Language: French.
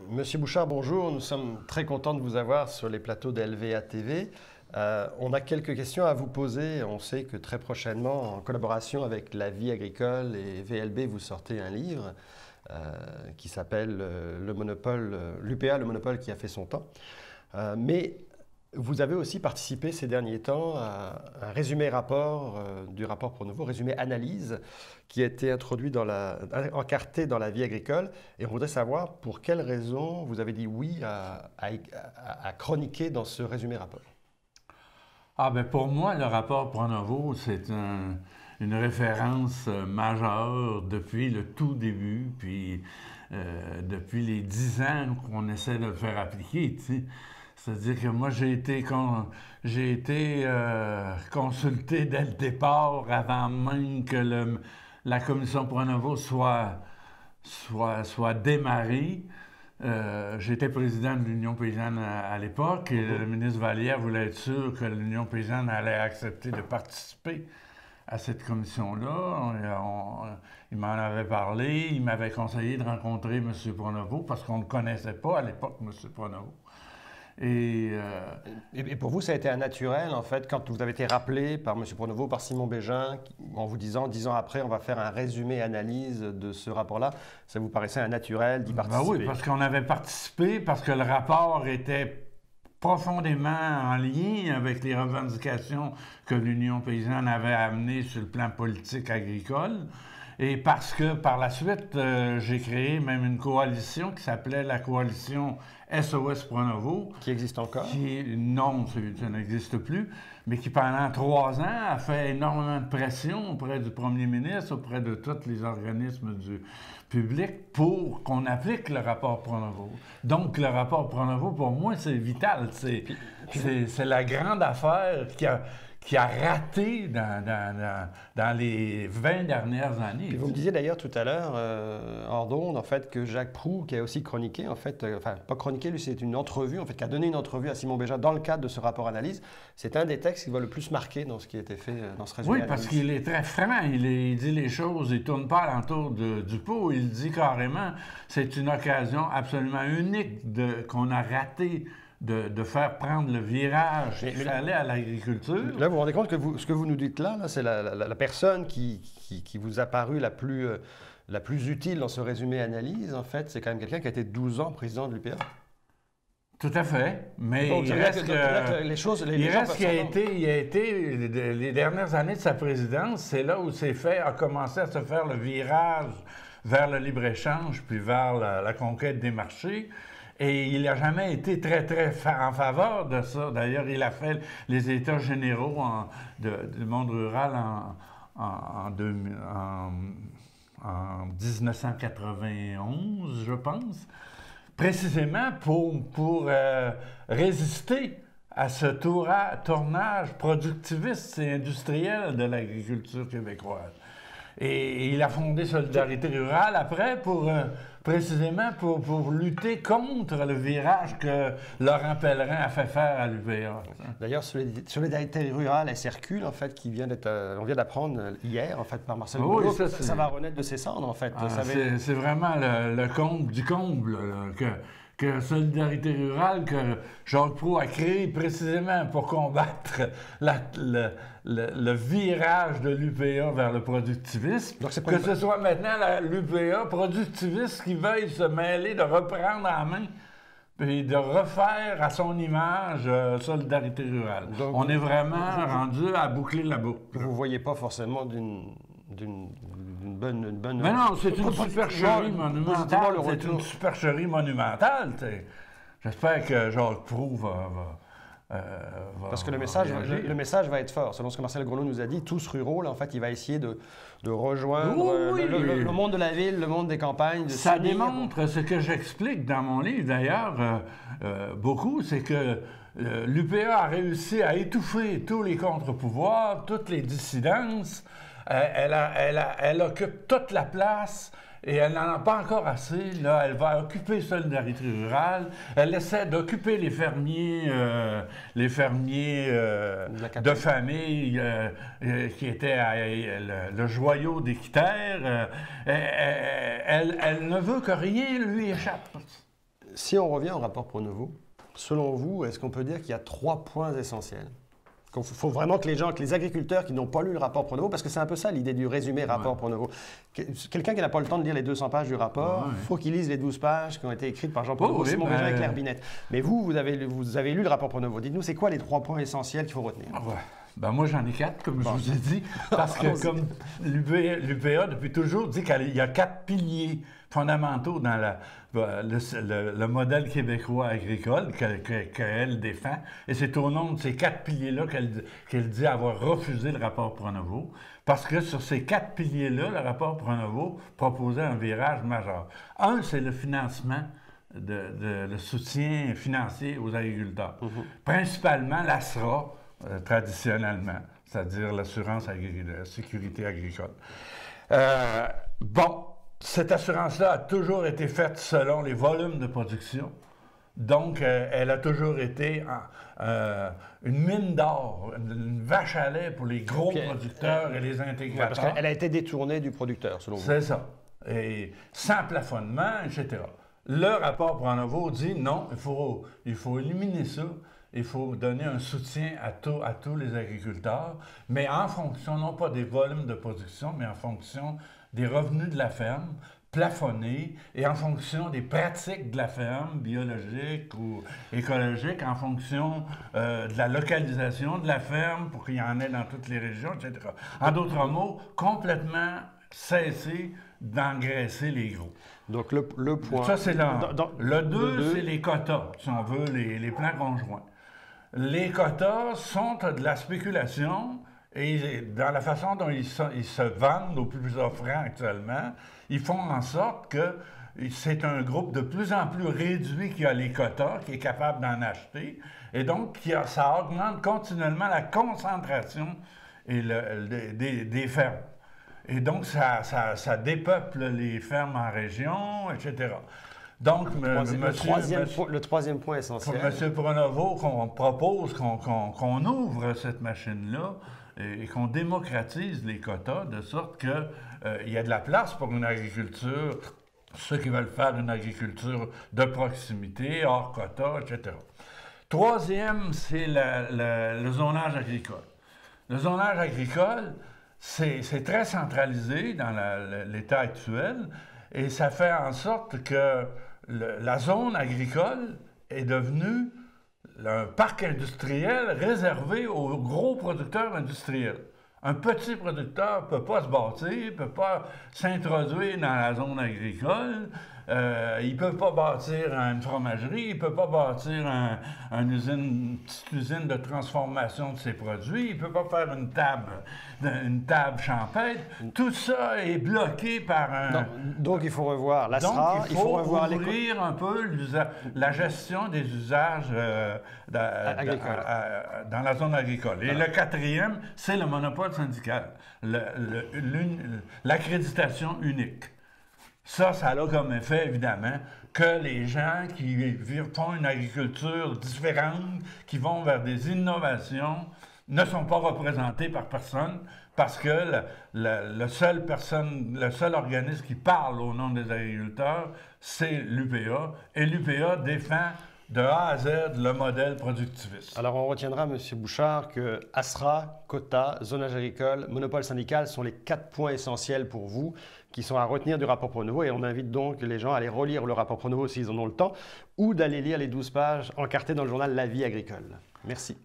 Monsieur Bouchard, bonjour. Nous sommes très contents de vous avoir sur les plateaux d'LVA TV. On a quelques questions à vous poser. On sait que très prochainement, en collaboration avec La Vie agricole et VLB, vous sortez un livre qui s'appelle Le Monopole, l'UPA, le monopole qui a fait son temps. Mais vous avez aussi participé ces derniers temps à un résumé rapport du rapport Pronovo, résumé analyse, qui a été introduit encarté dans La Vie agricole. Et on voudrait savoir pour quelles raisons vous avez dit oui à chroniquer dans ce résumé rapport. Ah ben pour moi, le rapport Pronovo, c'est une référence majeure depuis le tout début, puis depuis les 10 ans qu'on essaie de le faire appliquer, tu sais. C'est-à-dire que moi, j'ai été consulté dès le départ, avant même que la commission Pronovo soit démarrée. J'étais président de l'Union paysanne à l'époque et le ministre Vallière voulait être sûr que l'Union paysanne allait accepter de participer à cette commission-là. Il m'en avait parlé, il m'avait conseillé de rencontrer M. Pronovo parce qu'on ne le connaissait pas à l'époque, M. Pronovo. Et pour vous, ça a été un naturel, en fait, quand vous avez été rappelé par M. Pronovo, par Simon Bégin, en vous disant, 10 ans après, on va faire un résumé analyse de ce rapport-là, ça vous paraissait un naturel d'y participer? Ben oui, parce qu'on avait participé, parce que le rapport était profondément en lien avec les revendications que l'Union paysanne avait amenées sur le plan politique agricole. Et parce que par la suite, j'ai créé même une coalition qui s'appelait la coalition SOS Pronovo. Qui existe encore? Non, ça n'existe plus, mais qui pendant 3 ans a fait énormément de pression auprès du premier ministre, auprès de tous les organismes du public pour qu'on applique le rapport Pronovo. Donc le rapport Pronovo, pour moi, c'est vital. C'est la grande affaire qui a raté dans les 20 dernières années. Puis vous me disiez d'ailleurs tout à l'heure, hors d'onde, en fait, que Jacques Proulx, qui a aussi chroniqué, en fait, enfin, pas chroniqué, lui, c'est une entrevue, en fait, qui a donné une entrevue à Simon Bégin dans le cadre de ce rapport analyse. C'est un des textes qui va le plus marquer dans ce qui a été fait dans ce résumé. Oui, parce qu'il est très franc, il dit les choses, il ne tourne pas alentour du pot, il dit carrément, c'est une occasion absolument unique qu'on a raté de faire prendre le virage qu'il fallait à l'agriculture. Là, vous vous rendez compte que ce que vous nous dites là c'est la personne qui vous a paru la plus utile dans ce résumé analyse, en fait, c'est quand même quelqu'un qui a été 12 ans président de l'UPA. Tout à fait, mais donc, il reste qu'il a été, les dernières années de sa présidence, c'est là où a commencé à se faire le virage vers le libre-échange, puis vers la conquête des marchés. Et il n'a jamais été très en faveur de ça. D'ailleurs, il a fait les États généraux du monde rural en 1991, je pense, précisément pour résister à ce tournage productiviste et industriel de l'agriculture québécoise. Et il a fondé Solidarité rurale après précisément pour lutter contre le virage que Laurent Pellerin a fait faire à l'UPA. D'ailleurs, Solidarité rurale, elle circule, en fait, on vient d'apprendre hier, en fait, par Marcel Boulot, ça va renaître de ses cendres, en fait. C'est vraiment le comble du comble, que Solidarité rurale, que Jacques Proulx a créé précisément pour combattre le virage de l'UPA vers le productivisme. Donc, ce soit maintenant l'UPA productiviste qui veuille se mêler, de reprendre en main et de refaire à son image Solidarité rurale. Donc, on est vraiment rendu à boucler la boucle. Vous ne voyez pas forcément d'une bonne... Mais non, c'est une supercherie monumentale. C'est une supercherie monumentale. J'espère que Jacques Proulx parce que le message va être fort. Selon ce que Marcel Grosneau nous a dit, tous ruraux, là, en fait, il va essayer de rejoindre le monde de la ville, le monde des campagnes. Ça démontre ce que j'explique dans mon livre, d'ailleurs, beaucoup, c'est que l'UPA a réussi à étouffer tous les contre-pouvoirs, toutes les dissidences, Elle occupe toute la place. Et elle n'en a pas encore assez. Là, elle va occuper Solidarité rurale. Elle essaie d'occuper les fermiers de famille qui étaient le joyau d'Équiterre. Elle ne veut que rien lui échappe. Si on revient au rapport Pronovo, selon vous, est-ce qu'on peut dire qu'il y a 3 points essentiels? Il faut vraiment que les agriculteurs qui n'ont pas lu le rapport Pronovo, parce que c'est un peu ça l'idée du résumé rapport Pronovo. Quelqu'un qui n'a pas le temps de lire les 200 pages du rapport, il faut qu'il lise les 12 pages qui ont été écrites par Jean Pronovo, Simon Régin et Claire Binette. Mais vous avez lu le rapport Pronovo. Dites-nous, c'est quoi les 3 points essentiels qu'il faut retenir? Ben moi, j'en ai 4, comme je vous ai dit, parce que comme l'UPA, depuis toujours, dit qu'il y a 4 piliers fondamentaux dans le modèle québécois agricole qu'elle défend. Et c'est au nom de ces 4 piliers-là qu'elle dit avoir refusé le rapport Pronovo. Parce que sur ces 4 piliers-là, le rapport Pronovo proposait un virage majeur. Un, c'est le financement, le soutien financier aux agriculteurs. Principalement l'ASRA, traditionnellement, c'est-à-dire l'assurance sécurité agricole. Cette assurance-là a toujours été faite selon les volumes de production. Donc, elle a toujours été une mine d'or, une vache à lait pour les gros producteurs et les intégrateurs. Parce qu'elle a été détournée du producteur, selon vous. C'est ça. Et sans plafonnement, etc. Le rapport Pronovo dit non, il faut éliminer ça. Il faut donner un soutien à tous les agriculteurs, mais en fonction, non pas des volumes de production, mais en fonction des revenus de la ferme, plafonnés, et en fonction des pratiques de la ferme, biologiques ou écologiques, en fonction de la localisation de la ferme, pour qu'il y en ait dans toutes les régions, etc. En d'autres mots, complètement cesser d'engraisser les gros. Donc, le point... Ça, c'est le 2, c'est les quotas, si on veut, les plans conjoints. Les quotas sont de la spéculation et dans la façon dont ils se vendent aux plus offrants actuellement, ils font en sorte que c'est un groupe de plus en plus réduit qui a les quotas, qui est capable d'en acheter, et donc ça augmente continuellement la concentration des fermes. Et donc, ça dépeuple les fermes en région, etc. Donc, le troisième point essentiel. Pour M. Pronovo, qu'on propose qu'on ouvre cette machine-là et qu'on démocratise les quotas de sorte qu'il y a de la place pour une agriculture, ceux qui veulent faire une agriculture de proximité, hors quotas, etc. Troisième, c'est le zonage agricole. Le zonage agricole, c'est très centralisé dans l'état actuel et ça fait en sorte que la zone agricole est devenue un parc industriel réservé aux gros producteurs industriels. Un petit producteur ne peut pas se bâtir, ne peut pas s'introduire dans la zone agricole, il ne peut pas bâtir une fromagerie, il ne peut pas bâtir une petite usine de transformation de ses produits, il ne peut pas faire une table champêtre. Tout ça est bloqué par un... Donc, il faut revoir l'ASRA, il faut ouvrir un peu la gestion des usages dans la zone agricole. Et le quatrième, c'est le monopole syndical, l'accréditation unique. Ça a comme effet, évidemment, que les gens qui font une agriculture différente, qui vont vers des innovations, ne sont pas représentés par personne, parce que le seul organisme qui parle au nom des agriculteurs, c'est l'UPA, et l'UPA défend de A à Z le modèle productiviste. Alors, on retiendra, M. Bouchard, que ASRA, quotas, zonage agricole, monopole syndical sont les 4 points essentiels pour vous qui sont à retenir du rapport Pronovo. Et on invite donc les gens à aller relire le rapport Pronovo s'ils en ont le temps ou d'aller lire les 12 pages encartées dans le journal La Vie agricole. Merci.